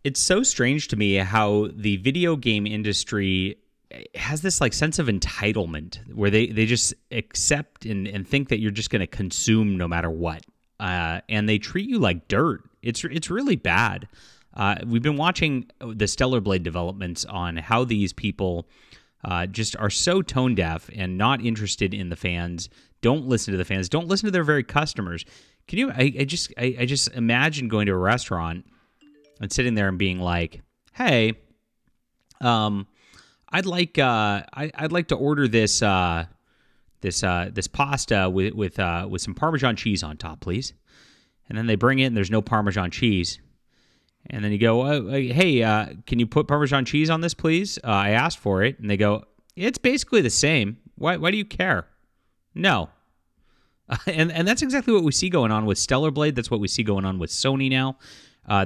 It's so strange to me how the video game industry has this like sense of entitlement where they just accept and think that you're just going to consume no matter what. And they treat you like dirt. It's really bad. We've been watching the Stellar Blade developments on how these people just are so tone deaf and not interested in the fans, don't listen to the fans, don't listen to their very customers. Can you, I just imagine going to a restaurant and sitting there and being like, "Hey, I'd like to order this this pasta with some Parmesan cheese on top, please." And then they bring it and there's no Parmesan cheese. And then you go, "Hey, can you put Parmesan cheese on this, please? I asked for it." And they go, "It's basically the same. Why do you care?" No. And that's exactly what we see going on with Stellar Blade. That's what we see going on with Sony now.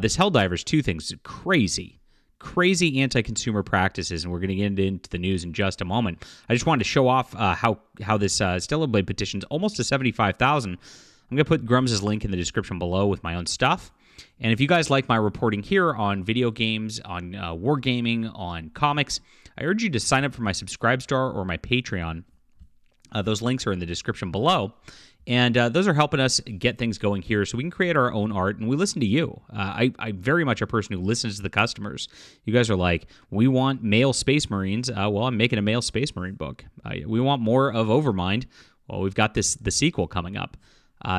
This Helldivers 2 thing's crazy anti-consumer practices, and we're going to get into the news in just a moment. I just wanted to show off how this Stellar Blade petition's almost to 75,000. I'm going to put Grum's link in the description below with my own stuff. And if you guys like my reporting here on video games, on wargaming, on comics, I urge you to sign up for my Subscribe Star or my Patreon. Those links are in the description below. And those are helping us get things going here so we can create our own art, and we listen to you. I'm very much a person who listens to the customers. You guys are like, "We want male Space Marines." Well, I'm making a male Space Marine book. We want more of Overmind. Well, we've got the sequel coming up.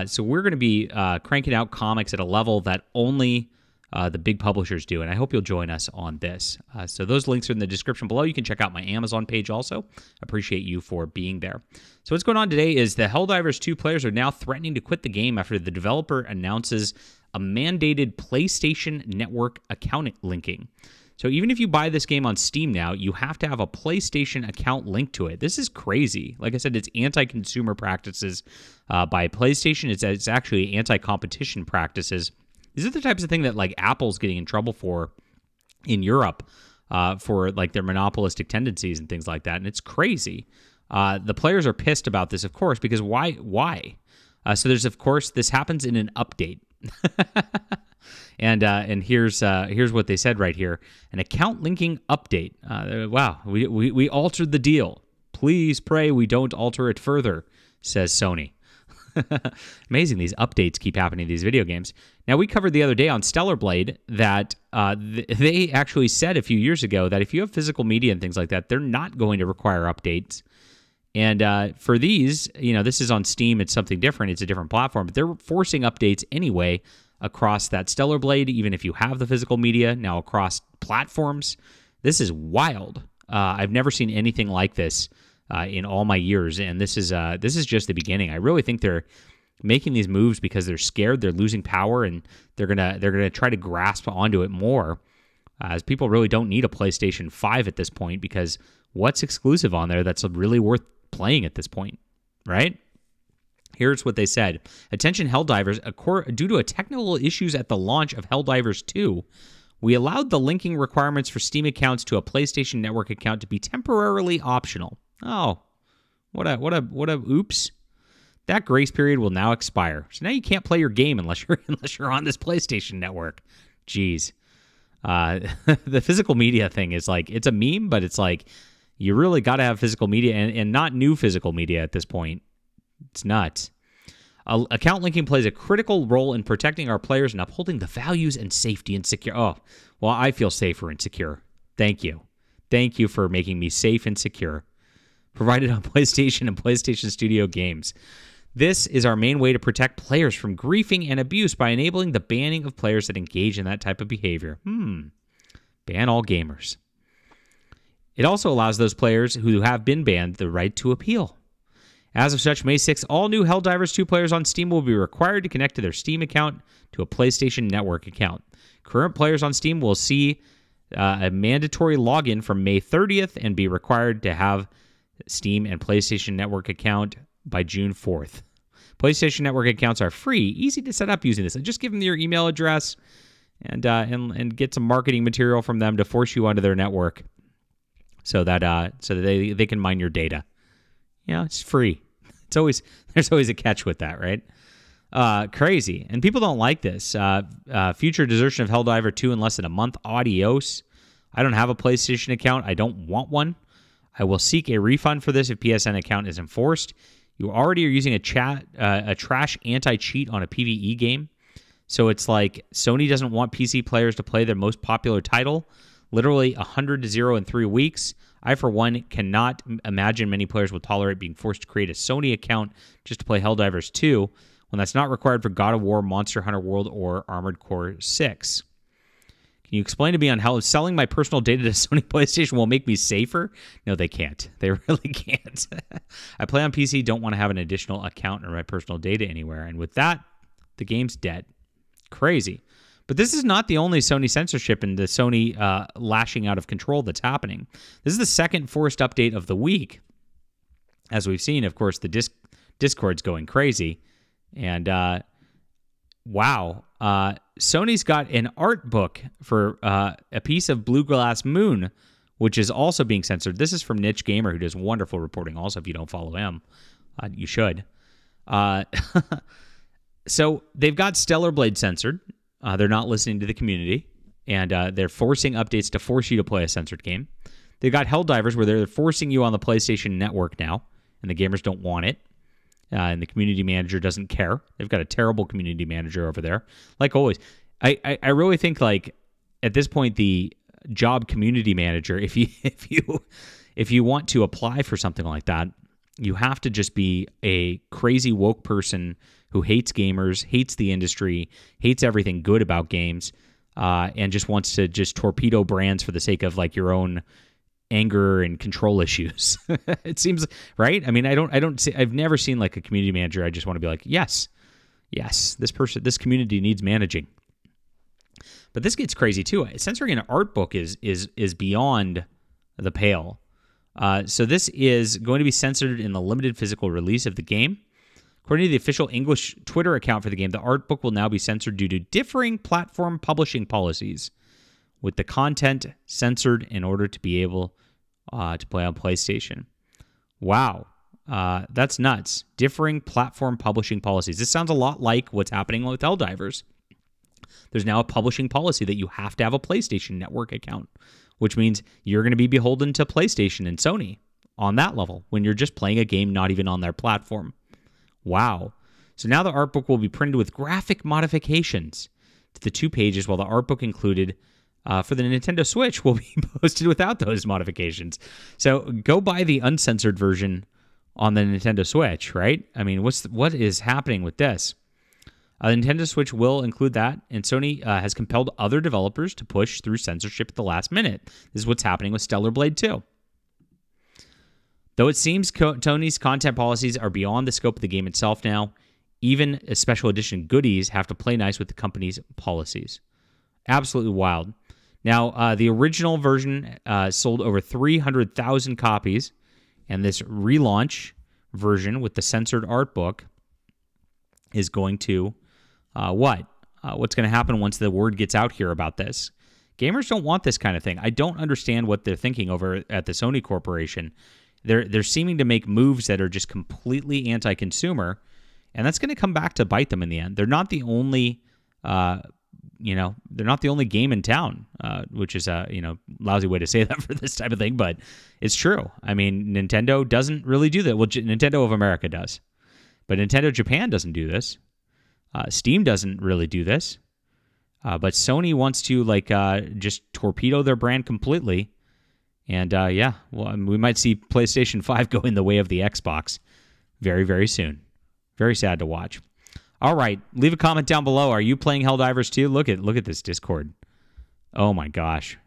So we're going to be cranking out comics at a level that only the big publishers do, and I hope you'll join us on this. So those links are in the description below. You can check out my Amazon page also. Appreciate you for being there. So what's going on today is the Helldivers 2 players are now threatening to quit the game after the developer announces a mandated PlayStation Network account linking. So even if you buy this game on Steam now, you have to have a PlayStation account linked to it. This is crazy. Like I said, it's anti-consumer practices by PlayStation. It's actually anti-competition practices. These are the types of thing that like Apple's getting in trouble for in Europe for like their monopolistic tendencies and things like that. And it's crazy. The players are pissed about this, of course, because why? So there's, of course, this happens in an update. And here's what they said right here: an account linking update. Wow, we altered the deal. Please pray we don't alter it further, says Sony. Amazing, these updates keep happening in these video games. Now, we covered the other day on Stellar Blade that they actually said a few years ago that if you have physical media and things like that, they're not going to require updates. And for these, this is on Steam. It's something different. It's a different platform. But they're forcing updates anyway across that Stellar Blade, even if you have the physical media, now across platforms. This is wild. I've never seen anything like this in all my years, and this is just the beginning. I really think they're making these moves because they're scared, they're losing power, and they're gonna try to grasp onto it more, as people really don't need a PlayStation 5 at this point, because what's exclusive on there that's really worth playing at this point, right? Here's what they said. Attention Helldivers, due to technical issues at the launch of Helldivers 2, we allowed the linking requirements for Steam accounts to a PlayStation Network account to be temporarily optional. Oh, what a oops. That grace period will now expire. So now you can't play your game unless you're on this PlayStation Network. Jeez. The physical media thing is like, it's a meme, but it's like, you really got to have physical media and not new physical media at this point. It's nuts. Account linking plays a critical role in protecting our players and upholding the values and safety and secure. Oh, well, I feel safer and secure. Thank you. Thank you for making me safe and secure. Provided on PlayStation and PlayStation Studio games. This is our main way to protect players from griefing and abuse by enabling the banning of players that engage in that type of behavior. Ban all gamers. It also allows those players who have been banned the right to appeal. As of such, May 6th, all new Helldivers 2 players on Steam will be required to connect to their Steam account to a PlayStation Network account. Current players on Steam will see a mandatory login from May 30th and be required to have Steam and PlayStation Network account by June 4th. PlayStation Network accounts are free, easy to set up using this. And just give them your email address and get some marketing material from them to force you onto their network so that they can mine your data. It's free. There's always a catch with that, right? Crazy. And people don't like this. Future desertion of Helldiver 2 in less than a month. Adios. I don't have a PlayStation account. I don't want one. I will seek a refund for this if PSN account is enforced. You already are using a trash anti-cheat on a PvE game. So it's like Sony doesn't want PC players to play their most popular title. Literally 100-0 in 3 weeks. I, for one, cannot imagine many players will tolerate being forced to create a Sony account just to play Helldivers 2 when that's not required for God of War, Monster Hunter World, or Armored Core 6. Can you explain to me on how selling my personal data to Sony PlayStation will make me safer? No, they can't. They really can't. I play on PC, don't want to have an additional account or my personal data anywhere. And with that, the game's dead. Crazy. But this is not the only Sony censorship and the Sony lashing out of control that's happening. This is the second forced update of the week. As we've seen, of course, the Discord's going crazy. And wow. Sony's got an art book for a piece of Blue Glass Moon, which is also being censored. This is from Niche Gamer, who does wonderful reporting. Also, if you don't follow him, you should. So they've got Stellar Blade censored. They're not listening to the community, and they're forcing updates to force you to play a censored game. They've got Helldivers, where they're forcing you on the PlayStation Network now, and the gamers don't want it. And the community manager doesn't care. They've got a terrible community manager over there. Like always, I really think, like, at this point, the job community manager, if you want to apply for something like that, you have to just be a crazy woke person who hates gamers, hates the industry, hates everything good about games, and just wants to just torpedo brands for the sake of, like, your own anger and control issues. It seems right. I mean, I've never seen, like, a community manager. I just want to be like, yes, this community needs managing. But this gets crazy too. Censoring an art book is beyond the pale. So this is going to be censored in the limited physical release of the game. According to the official English Twitter account for the game, the art book will now be censored due to differing platform publishing policies, with the content censored in order to be able to play on PlayStation. Wow. That's nuts. Differing platform publishing policies. This sounds a lot like what's happening with Helldivers. There's now a publishing policy that you have to have a PlayStation Network account, which means you're going to be beholden to PlayStation and Sony on that level when you're just playing a game not even on their platform. Wow. So now the art book will be printed with graphic modifications to the 2 pages, while the art book included for the Nintendo Switch will be posted without those modifications. So go buy the uncensored version on the Nintendo Switch, right? I mean, what is happening with this? The Nintendo Switch will include that, and Sony has compelled other developers to push through censorship at the last minute. This is what's happening with Stellar Blade 2. Though it seems Sony's content policies are beyond the scope of the game itself now, even special edition goodies have to play nice with the company's policies. Absolutely wild. Now, the original version sold over 300,000 copies, and this relaunch version with the censored art book is going to what's going to happen once the word gets out here about this? Gamers don't want this kind of thing. I don't understand what they're thinking over at the Sony Corporation. They're seeming to make moves that are just completely anti-consumer, and that's going to come back to bite them in the end. They're not the only they're not the only game in town, which is a lousy way to say that for this type of thing, but it's true. I mean, Nintendo doesn't really do that. Well, Nintendo of America does, but Nintendo Japan doesn't do this. Steam doesn't really do this, but Sony wants to just torpedo their brand completely, and we might see PlayStation 5 go in the way of the Xbox very, very soon. Very sad to watch. All right, leave a comment down below. Are you playing Helldivers 2? Look at this Discord. Oh my gosh.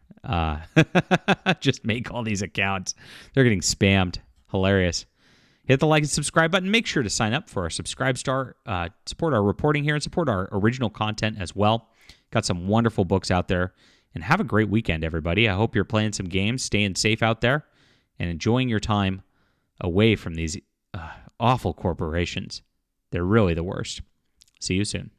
Just make all these accounts. They're getting spammed. Hilarious. Hit the like and subscribe button. Make sure to sign up for our Subscribe Star. Support our reporting here and support our original content as well. Got some wonderful books out there. And have a great weekend, everybody. I hope you're playing some games, staying safe out there, and enjoying your time away from these awful corporations. They're really the worst. See you soon.